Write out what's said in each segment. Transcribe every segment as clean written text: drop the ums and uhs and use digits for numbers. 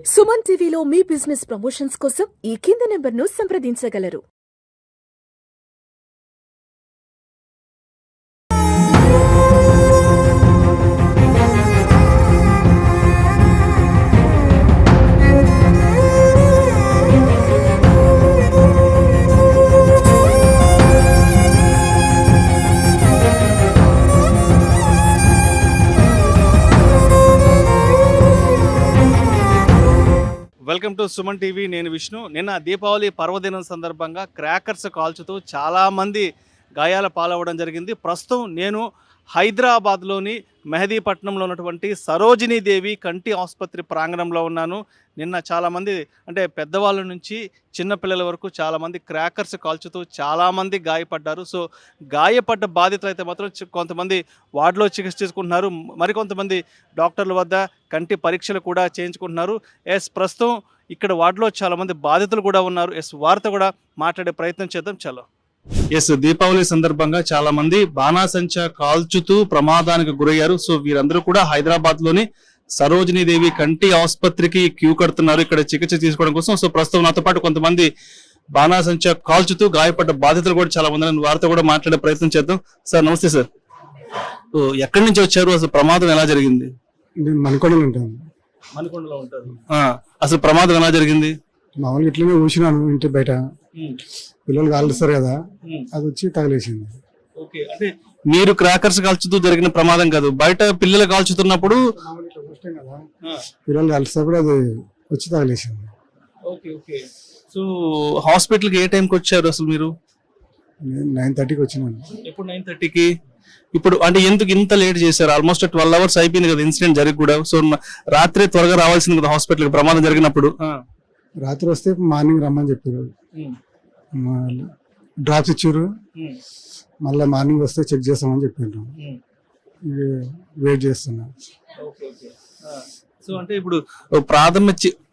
సుమన్ టీవీలో మీ business promotions కోసం ఈ కింది నెంబర్ను సంప్రదించగలరు. Welcome to Suman TV. నేను విష్ణు. నిన్న దీపావళి పర్వదినం సందర్భంగా క్రాకర్స్ కాల్చుతూ చాలామంది గాయాల పాలవ్వడం జరిగింది. ప్రస్తుతం నేను హైదరాబాద్లోని మెహదీపట్నంలో ఉన్నటువంటి సరోజినీ దేవి కంటి ఆసుపత్రి ప్రాంగణంలో ఉన్నాను. నిన్న చాలామంది అంటే పెద్దవాళ్ళ నుంచి చిన్నపిల్లల వరకు చాలామంది క్రాకర్స్ కాల్చుతూ చాలామంది గాయపడ్డారు. సో గాయపడ్డ బాధితులు అయితే మాత్రం కొంతమంది వార్డులో చికిత్స తీసుకుంటున్నారు. మరికొంతమంది డాక్టర్ల వద్ద కంటి పరీక్షలు కూడా చేయించుకుంటున్నారు. ప్రస్తుతం ఇక్కడ వార్డులో చాలామంది బాధితులు కూడా ఉన్నారు. వారితో కూడా మాట్లాడే ప్రయత్నం చేద్దాం. చలో. దీపావళి సందర్భంగా చాలా మంది బాణాసంచా కాల్చుతూ ప్రమాదానికి గురయ్యారు. సో వీరందరూ కూడా హైదరాబాద్ లోని సరోజినీ దేవి కంటి ఆసుపత్రికి క్యూ కడుతున్నారు ఇక్కడ చికిత్స తీసుకోవడం కోసం. సో ప్రస్తుతం నాతో పాటు కొంతమంది బాణాసంచా కాల్చుతూ గాయపడ్డ బాధితులు కూడా చాలా మంది వారితో కూడా మాట్లాడే ప్రయత్నం చేద్దాం. సార్ నమస్తే సార్. ఎక్కడి నుంచి వచ్చారు? అసలు ప్రమాదం ఎలా జరిగింది? మనకొండలో ఉంటాను. మనకొండలో ఉంటారు. అసలు ప్రమాదం ఎలా జరిగింది? మామూలుగా ఇట్లనే కూర్చున్నాను ఇంటి బయట, పిల్లలు కాలుస్తారు కదా, అది వచ్చి తగిలేసింది. అంటే మీరు క్రాకర్స్ కాల్చుతూ జరిగిన ప్రమాదం కాదు, బయట పిల్లలు కాల్చుతున్నప్పుడు పిల్లలు కాలుస్తున్నప్పుడు అది వచ్చి తగిలేసింది. సో హాస్పిటల్కి ఏ టైంకి వచ్చారు అసలు మీరు? 9:30కి వచ్చినాను. ఎప్పుడు 9:30కి? ఇప్పుడు అంటే ఎందుకు ఇంత లేట్ చేశారు? ఆల్మోస్ట్ 12 hours అయిపోయింది కదా ఇన్సిడెంట్ జరిగి కూడా. సో రాత్రి త్వరగా రావాల్సింది కదా హాస్పిటల్కి ప్రమాదం జరిగినప్పుడు. రాత్రి వస్తే మార్నింగ్ రమ్మని చెప్పారు, డ్రాప్స్ ఇచ్చారు, మళ్ళీ మార్నింగ్ వస్తే చెక్ చేస్తామని చెప్పారు. వెయిట్ చేస్తున్నా. సో అంటే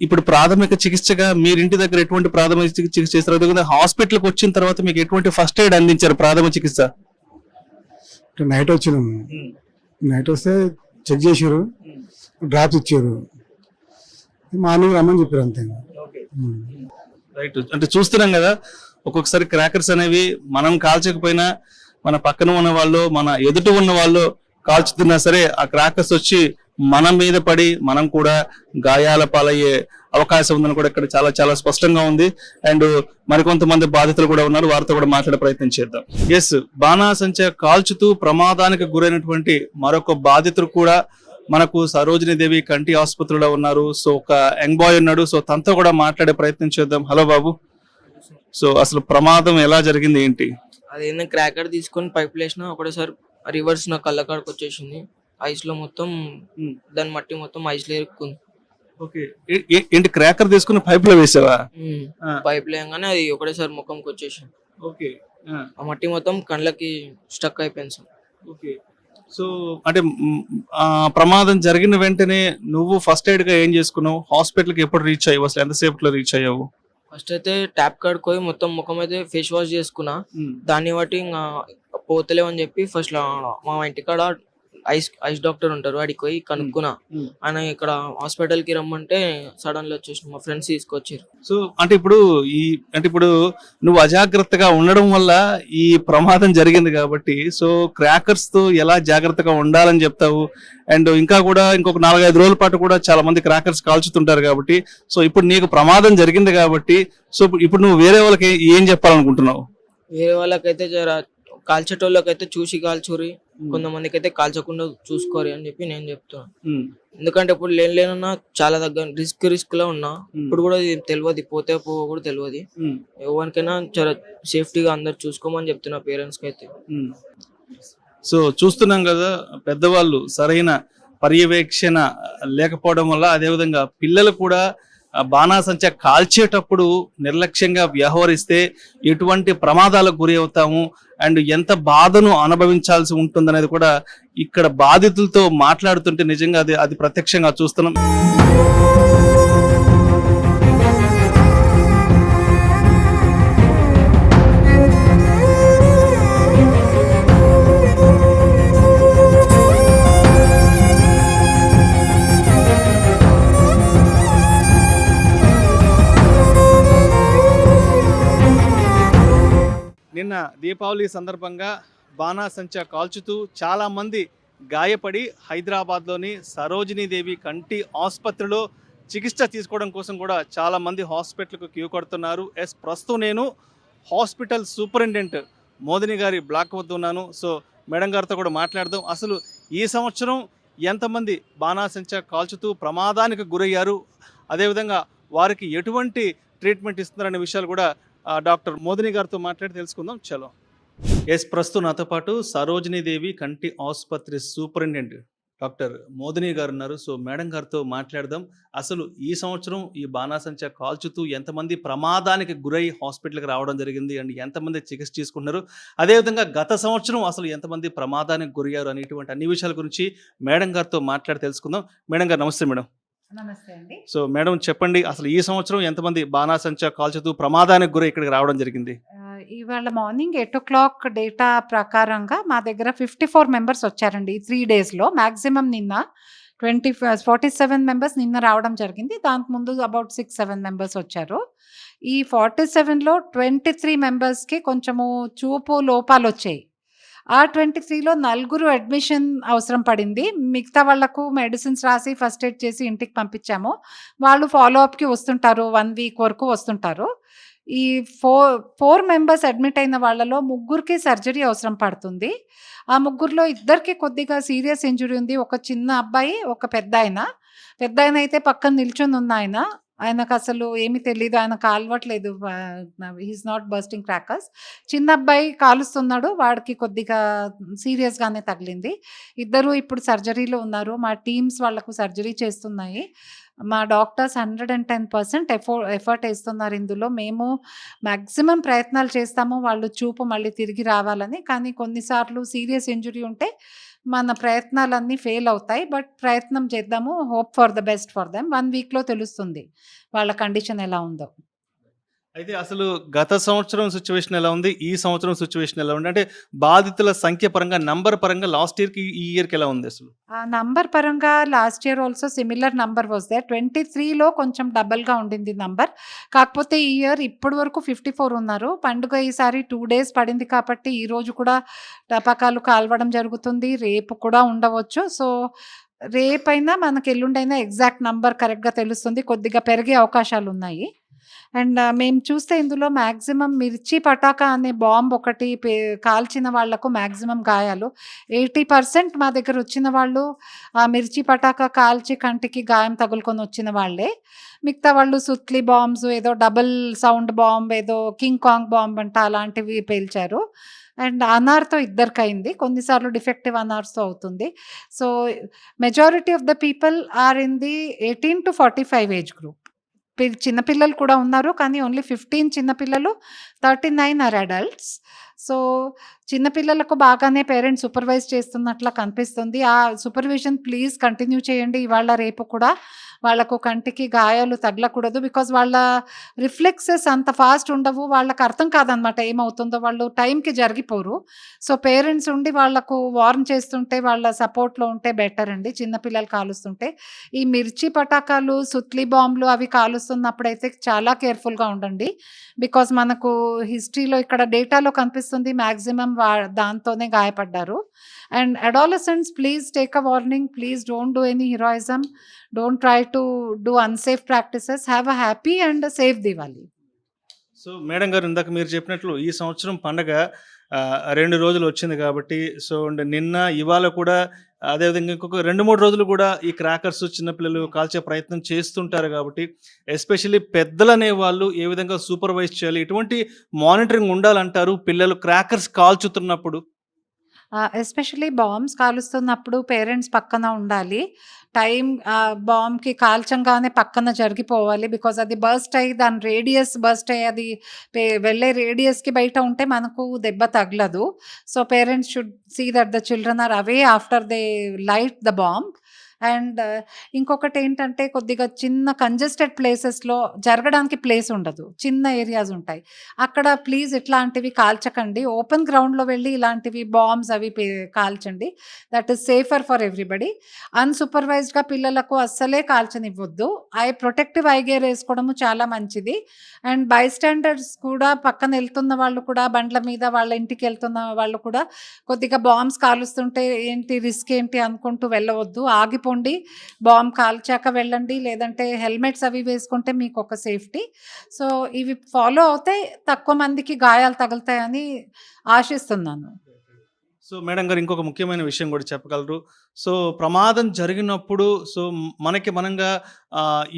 ఇప్పుడు ప్రాథమిక చికిత్సగా మీరు ఇంటి దగ్గర ఎటువంటి ప్రాథమిక చికిత్స చేస్తారు? హాస్పిటల్కి వచ్చిన తర్వాత మీకు ఎటువంటి ఫస్ట్ ఎయిడ్ అందించారు ప్రాథమిక చికిత్స? నైట్ వచ్చినాము, నైట్ వస్తే చెక్ చేశారు, డ్రాప్స్ ఇచ్చారు, మార్నింగ్ రమ్మని చెప్పారు అంతే. రైట్. అంటే చూస్తున్నాం కదా, ఒక్కొక్కసారి క్రాకర్స్ అనేవి మనం కాల్చకపోయినా మన పక్కన ఉన్న వాళ్ళు, మన ఎదుట ఉన్న వాళ్ళు కాల్చుతున్నా సరే ఆ క్రాకర్స్ వచ్చి మన మీద పడి మనం కూడా గాయాల పాలయ్యే అవకాశం ఉందని కూడా ఇక్కడ చాలా చాలా స్పష్టంగా ఉంది. అండ్ మరికొంతమంది బాధితులు కూడా ఉన్నారు, వారితో కూడా మాట్లాడే ప్రయత్నం చేద్దాం. బాణాసంచా కాల్చుతూ ప్రమాదానికి గురైనటువంటి మరొక బాధితులు కూడా మనకు సరోజినీ దేవి కంటి ఆసుపత్రిలో ఉన్నారు. సో ఒక యంగ్ బాయ్ ఉన్నాడు. సో తనతో కూడా మాట్లాడే ప్రయత్నం చేద్దాం. హలో బాబు. సో అసలు ప్రమాదం ఎలా జరిగింది ఏంటి? అదేంటే క్రాకర్ తీసుకొని పైప్ వేసిన ఒకటేసారి రివర్స్ నా కళ్ళ కాడికి వచ్చేసింది. ఐస్ లో మొత్తం దాని మట్టి మొత్తం ఐస్ లో ఇరుక్కుంది. ఏంటి క్రాకర్ తీసుకుని పైప్ లో వేసావా? పైప్ లేగానే అది ఒకటేసారి ముఖంకి వచ్చేసింది. ఆ మట్టి మొత్తం కళ్ళకి స్టక్ అయిపోయింది సార్. సో అంటే ప్రమాదం జరిగిన వెంటనే నువ్వు ఫస్ట్ ఎయిడ్ గా ఏం చేసుకున్నావు? హాస్పిటల్ కి ఎప్పుడు రీచ్ అయ్యావు? అసలు ఎంతసేపట్లో రీచ్ అయ్యావు? ఫస్ట్ అయితే ట్యాప్ కాడికి పోయి మొత్తం ముఖం అయితే ఫేస్ వాష్ చేసుకున్నా. దాన్ని బట్టి ఇంకా పోతలేవని చెప్పి ఫస్ట్ మా ఇంటికాడ ఐస్ డాక్టర్ ఉంటారు, వాడికి పోయి కనుక్కున్నా. ఆయన ఇక్కడ హాస్పిటల్ కి రమ్మంటే సడన్ గా వచ్చేసి మా ఫ్రెండ్స్ తీసుకొచ్చారు. సో అంటే ఇప్పుడు నువ్వు అజాగ్రత్తగా ఉండడం వల్ల ఈ ప్రమాదం జరిగింది కాబట్టి, సో క్రాకర్స్ తో ఎలా జాగ్రత్తగా ఉండాలని చెప్తావు? అండ్ ఇంకా కూడా ఇంకొక 4-5 రోజుల పాటు కూడా చాలా మంది క్రాకర్స్ కాల్చుతుంటారు కాబట్టి, సో ఇప్పుడు నీకు ప్రమాదం జరిగింది కాబట్టి, సో ఇప్పుడు నువ్వు వేరే వాళ్ళకి ఏం చెప్పాలనుకుంటున్నావు? వేరే వాళ్ళకైతే కాల్చేటోళ్ళకైతే చూసి కాల్చురి, కొంతమందికి అయితే కాల్చకుండా చూసుకోరు అని చెప్పి నేను చెప్తాను. ఎందుకంటే ఇప్పుడు లేనన్నా చాలా దగ్గర రిస్క్ లో ఉన్నా. ఇప్పుడు కూడా తెలియదు, పోతే కూడా తెలియదు. ఎవరికైనా చాలా సేఫ్టీగా అందరు చూసుకోమని చెప్తున్నా పేరెంట్స్ కి అయితే. సో చూస్తున్నాం కదా, పెద్దవాళ్ళు సరైన పర్యవేక్షణ లేకపోవడం వల్ల, అదేవిధంగా పిల్లలు కూడా బాణాసంచా కాల్చేటప్పుడు నిర్లక్ష్యంగా వ్యవహరిస్తే ఎటువంటి ప్రమాదాలకు గురి అవుతాము అండ్ ఎంత బాధను అనుభవించాల్సి ఉంటుందనేది కూడా ఇక్కడ బాధితులతో మాట్లాడుతుంటే నిజంగా అది ప్రత్యక్షంగా చూస్తున్నాం. నిన్న దీపావళి సందర్భంగా బాణాసంచా కాల్చుతూ చాలామంది గాయపడి హైదరాబాద్లోని సరోజినీదేవి కంటి ఆసుపత్రిలో చికిత్స తీసుకోవడం కోసం కూడా చాలామంది హాస్పిటల్కు క్యూ కడుతున్నారు. ప్రస్తుతం నేను హాస్పిటల్ సూపరింటెండెంట్ మోదిని గారి బ్లాక్ వద్ద ఉన్నాను. సో మేడం గారితో కూడా మాట్లాడదాం. అసలు ఈ సంవత్సరం ఎంతమంది బాణాసంచా కాల్చుతూ ప్రమాదానికి గురయ్యారు, అదేవిధంగా వారికి ఎటువంటి ట్రీట్మెంట్ ఇస్తున్నారనే విషయాలు కూడా డాక్టర్ మోదిని గారితో మాట్లాడి తెలుసుకుందాం. చలో. ప్రస్తుతం నాతో పాటు సరోజినీదేవి కంటి ఆసుపత్రి సూపరింటెండెంట్ డాక్టర్ మోదిని గారు ఉన్నారు. సో మేడం గారితో మాట్లాడదాం. అసలు ఈ సంవత్సరం ఈ బాణాసంచా కాల్చుతూ ఎంతమంది ప్రమాదానికి గురై హాస్పిటల్కి రావడం జరిగింది అండ్ ఎంతమంది చికిత్స తీసుకుంటున్నారు, అదేవిధంగా గత సంవత్సరం అసలు ఎంతమంది ప్రమాదానికి గురయ్యారు అనేటువంటి అన్ని విషయాల గురించి మేడం గారితో మాట్లాడి తెలుసుకుందాం. మేడం గారు నమస్తే. మేడం నమస్తే అండి. సో మేడం చెప్పండి, అసలు ఈ సంవత్సరం ఎంతమంది బాణాసంచా కాల్చుతూ ప్రమాదానికి గురై ఇక్కడికి రావడం జరిగింది? ఇవాళ మార్నింగ్ 8 o'clock డేటా ప్రకారంగా మా దగ్గర 54 మెంబర్స్ వచ్చారండి ఈ 3 daysలో. మ్యాక్సిమం నిన్న 47 మెంబర్స్ నిన్న రావడం జరిగింది. దానికి ముందు అబౌట్ 6-7 మెంబర్స్ వచ్చారు. ఈ 47లో 23 మెంబర్స్కి కొంచెము చూపు లోపాలు వచ్చాయి. ఆ 23లో 4 అడ్మిషన్ అవసరం పడింది. మిగతా వాళ్లకు మెడిసిన్స్ రాసి ఫస్ట్ ఎయిడ్ చేసి ఇంటికి పంపించాము. వాళ్ళు ఫాలోఅప్కి వస్తుంటారు, 1 week వరకు వస్తుంటారు. ఈ 4 మెంబర్స్ అడ్మిట్ అయిన వాళ్ళలో 3కి సర్జరీ అవసరం పడుతుంది. ఆ 3లో 2కి కొద్దిగా సీరియస్ ఇంజురీ ఉంది. ఒక చిన్న అబ్బాయి, ఒక పెద్ద ఆయన అయితే పక్కన నిల్చొని ఉన్న ఆయనకు అసలు ఏమీ తెలీదు, ఆయన కాల్వట్లేదు, హీస్ నాట్ బర్స్టింగ్ క్రాకర్స్. చిన్న అబ్బాయి కాలుస్తున్నాడు, వాడికి కొద్దిగా సీరియస్గానే తగిలింది. ఇద్దరు ఇప్పుడు సర్జరీలో ఉన్నారు. మా టీమ్స్ వాళ్ళకు సర్జరీ చేస్తున్నాయి. మా డాక్టర్స్ 110% ఎఫర్ట్ వేస్తున్నారు ఇందులో. మేము మ్యాక్సిమం ప్రయత్నాలు చేస్తాము వాళ్ళు చూపు మళ్ళీ తిరిగి రావాలని. కానీ కొన్నిసార్లు సీరియస్ ఇంజురీ ఉంటే మన ప్రయత్నాలన్నీ ఫెయిల్ అవుతాయి. బట్ ప్రయత్నం చేద్దాము. Hope for the best for them. 1 weekలో తెలుస్తుంది వాళ్ళ కండిషన్ ఎలా ఉందో. అయితే అసలు గత సంవత్సరం సిచ్యువేషన్ ఎలా ఉంది, ఈ సంవత్సరం సిచ్యువేషన్ ఎలా ఉంది? అంటే బాధితుల సంఖ్య పరంగా, నంబర్ పరంగా లాస్ట్ ఇయర్కి ఈ ఇయర్కి ఎలా ఉంది అసలు? ఆ నంబర్ పరంగా last year also similar number was there. 23లో కొంచెం డబల్గా ఉండింది నంబర్. కాకపోతే ఈ ఇయర్ ఇప్పటి వరకు 54 ఉన్నారు. పండుగ ఈసారి 2 days పడింది కాబట్టి ఈరోజు కూడా టపాకాలు కాల్వడం జరుగుతుంది. రేపు కూడా ఉండవచ్చు. సో రేపైనా మనకి ఎల్లుండైనా ఎగ్జాక్ట్ నంబర్ కరెక్ట్గా తెలుస్తుంది. కొద్దిగా పెరిగే అవకాశాలు ఉన్నాయి. అండ్ మేము చూస్తే ఇందులో మ్యాక్సిమం మిర్చి పటాకా అనే బాంబ్ ఒకటి కాల్చిన వాళ్లకు మ్యాక్సిమం గాయాలు. 80% మా దగ్గర వచ్చిన వాళ్ళు ఆ మిర్చి పటాకా కాల్చి కంటికి గాయం తగులుకొని వచ్చిన వాళ్ళే. మిగతా వాళ్ళు సుత్లీ బాంబ్స్, ఏదో డబుల్ సౌండ్ బాంబ్, ఏదో కింగ్ కాంగ్ బాంబ్ అంట అలాంటివి పేల్చారు. అండ్ అనార్తో 2కి అయింది. కొన్నిసార్లు డిఫెక్టివ్ అనార్స్తో అవుతుంది. So majority of the people are in the 18 to 45 age group. చిన్నపిల్లలు కూడా ఉన్నారు, కానీ ఓన్లీ 15 చిన్నపిల్లలు, 39 ఆర్ అడల్ట్స్. సో చిన్నపిల్లలకు బాగానే పేరెంట్స్ సూపర్వైజ్ చేస్తున్నట్లా కనిపిస్తుంది. ఆ సూపర్విజన్ ప్లీజ్ కంటిన్యూ చేయండి. ఇవాళ రేపు కూడా వాళ్ళకు కంటికి గాయాలు తగలకూడదు. బికాజ్ వాళ్ళ రిఫ్లెక్సెస్ అంత ఫాస్ట్ ఉండవు, వాళ్ళకి అర్థం కాదనమాట ఏమవుతుందో, వాళ్ళు టైంకి జరిగిపోరు. సో పేరెంట్స్ ఉండి వాళ్ళకు వార్న్ చేస్తుంటే, వాళ్ళ సపోర్ట్లో ఉంటే బెటర్ అండి. చిన్నపిల్లలు కాలుస్తుంటే ఈ మిర్చి పటాకాలు, సుత్లీ బాంబులు అవి కాలుస్తున్నప్పుడైతే చాలా కేర్ఫుల్గా ఉండండి. బికాజ్ మనకు హిస్టరీలో ఇక్కడ డేటాలో కనిపిస్తుంది మ్యాక్సిమం దాంతోనే గాయపడ్డారు. And adolescents please take a warning. Please don't do any heroism. Don't try to do unsafe practices. Have a happy and a safe Diwali. So madam గారు, ఇందాక మీరు చెప్పినట్లు ఈ సంవత్సరం పండగ 2 రోజులు వచ్చింది కాబట్టి, సో నిన్న ఇవాళ కూడా అదేవిధంగా ఇంకొక 2-3 రోజులు కూడా ఈ క్రాకర్స్ చిన్నపిల్లలు కాల్చే ప్రయత్నం చేస్తుంటారు కాబట్టి, ఎస్పెషల్లీ పెద్దలు అనే వాళ్ళు ఏ విధంగా సూపర్వైజ్ చేయాలి, ఎటువంటి మానిటరింగ్ ఉండాలంటారు పిల్లలు క్రాకర్స్ కాల్చుతున్నప్పుడు? ఎస్పెషల్లీ బాంబ్స్ కాలుస్తున్నప్పుడు పేరెంట్స్ పక్కన ఉండాలి. టైం బాంబ్కి కాల్చంగానే పక్కన జరిగిపోవాలి. బికాజ్ అది బర్స్ట్ అయ్యి దాని రేడియస్ బర్స్ట్ అయ్యి అది వెళ్ళే రేడియస్కి బయట ఉంటే మనకు దెబ్బ తగలదు. So parents should see that the children are away after they light the bomb. And ఇంకొకటి ఏంటంటే కొద్దిగా చిన్న కంజెస్టెడ్ ప్లేసెస్లో జరగడానికి ప్లేస్ ఉండదు, చిన్న ఏరియాస్ ఉంటాయి. అక్కడ ప్లీజ్ ఇట్లాంటివి కాల్చకండి. ఓపెన్ గ్రౌండ్లో వెళ్ళి ఇలాంటివి బాంబ్స్ అవి కాల్చండి. That is safer for everybody. అన్సూపర్వైజ్డ్గా పిల్లలకు అస్సలే కాల్చనివ్వద్దు. ప్రొటెక్టివ్ ఐ గేర్ వేసుకోవడము చాలా మంచిది. అండ్ బై స్టాండర్డ్స్ కూడా, పక్కన వెళ్తున్న వాళ్ళు కూడా, బండ్ల మీద వాళ్ళ ఇంటికి వెళ్తున్న వాళ్ళు కూడా కొద్దిగా బాంబ్స్ కాలుస్తుంటే ఏంటి రిస్క్ ఏంటి అనుకుంటూ వెళ్ళవద్దు. ఆగిపోండి, బాంబ్ కాల్చాక వెళ్ళండి. లేదంటే హెల్మెట్స్ అవి వేసుకుంటే మీకు ఒక సేఫ్టీ. సో ఇవి ఫాలో అవుతే తక్కువ మందికి గాయాలు తగులుతాయని ఆశిస్తున్నాను. సో మేడం గారు, ఇంకొక ముఖ్యమైన విషయం కూడా చెప్పగలరు? సో ప్రమాదం జరిగినప్పుడు, సో మనకి మనంగా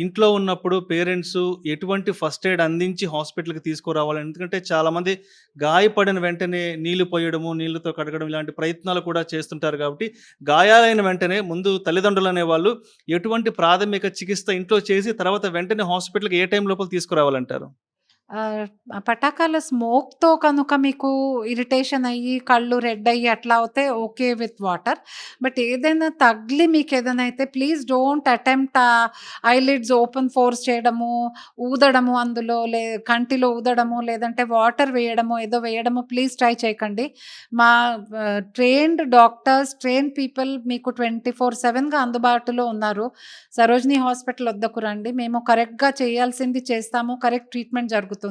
ఇంట్లో ఉన్నప్పుడు పేరెంట్స్ ఎటువంటి ఫస్ట్ ఎయిడ్ అందించి హాస్పిటల్కి తీసుకురావాలి? ఎందుకంటే చాలామంది గాయపడిన వెంటనే నీళ్లు పోయడము, నీళ్ళతో కడగడం ఇలాంటి ప్రయత్నాలు కూడా చేస్తుంటారు. కాబట్టి గాయాలైన వెంటనే ముందు తల్లిదండ్రులు అనేవాళ్ళు ఎటువంటి ప్రాథమిక చికిత్స ఇంట్లో చేసి తర్వాత వెంటనే హాస్పిటల్కి ఏ టైం లోపల తీసుకురావాలంటారు? పటాకాల స్మోక్తో కనుక మీకు ఇరిటేషన్ అయ్యి కళ్ళు రెడ్ అయ్యి అట్లా అవుతే ఓకే విత్ వాటర్. బట్ ఏదైనా తగిలి మీకు ఏదైనా అయితే please don't attempt eyelids open force చేయడము, ఊదడము, అందులో కంటిలో ఊదడము, లేదంటే వాటర్ వేయడము, ఏదో వేయడము ప్లీజ్ ట్రై చేయకండి. మా ట్రైన్డ్ డాక్టర్స్, ట్రైన్ పీపుల్ మీకు 24/7గా అందుబాటులో ఉన్నారు. సరోజినీ హాస్పిటల్ వద్దకు రండి, మేము కరెక్ట్గా చేయాల్సింది చేస్తాము, కరెక్ట్ ట్రీట్మెంట్ జరుగుతుంది.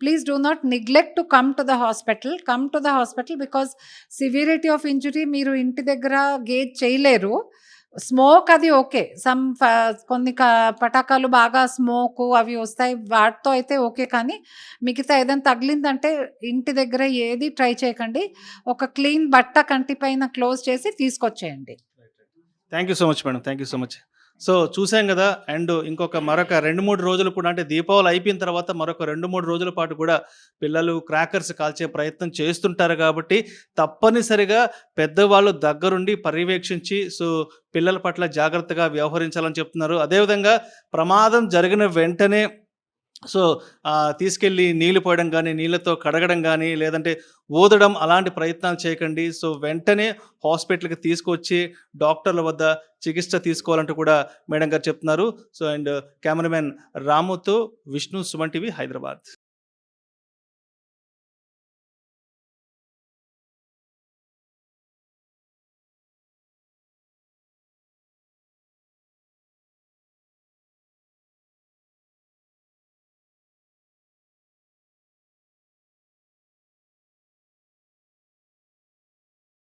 Please do not neglect to come to the hospital because severity of injury మీరు ఇంటి దగ్గర గేజ్ చేయలేరు. స్మోక్ అది ఓకే, కొన్ని పటాకాలు బాగా స్మోక్ అవి వస్తాయి, వాటితో అయితే ఓకే. కానీ మిగతా ఏదైనా తగిలిందంటే ఇంటి దగ్గర ఏది ట్రై చేయకండి. ఒక క్లీన్ బట్ట కంటి పైన క్లోజ్ చేసి తీసుకొచ్చేయండి. Thank you so much madam, thank you so much. So చూసాం కదా. అండ్ మరొక 2-3 రోజులు కూడా, అంటే దీపావళి అయిపోయిన తర్వాత మరొక 2-3 రోజుల పాటు కూడా పిల్లలు క్రాకర్స్ కాల్చే ప్రయత్నం చేస్తుంటారు. కాబట్టి తప్పనిసరిగా పెద్దవాళ్ళు దగ్గరుండి పర్యవేక్షించి సో పిల్లల పట్ల జాగ్రత్తగా వ్యవహరించాలని చెప్తున్నారు. అదేవిధంగా ప్రమాదం జరిగిన వెంటనే సో తీసుకెళ్ళి నీళ్లు పోయడం కానీ, నీళ్ళతో కడగడం కానీ, లేదంటే ఊదడం అలాంటి ప్రయత్నాలు చేయకండి. సో వెంటనే హాస్పిటల్కి తీసుకొచ్చి డాక్టర్ల వద్ద చికిత్స తీసుకోవాలంటూ కూడా మేడం గారు చెప్తున్నారు. సో అండ్ కెమెరామెన్ రాముతో విష్ణు, సుమన్ టీవీ, హైదరాబాద్.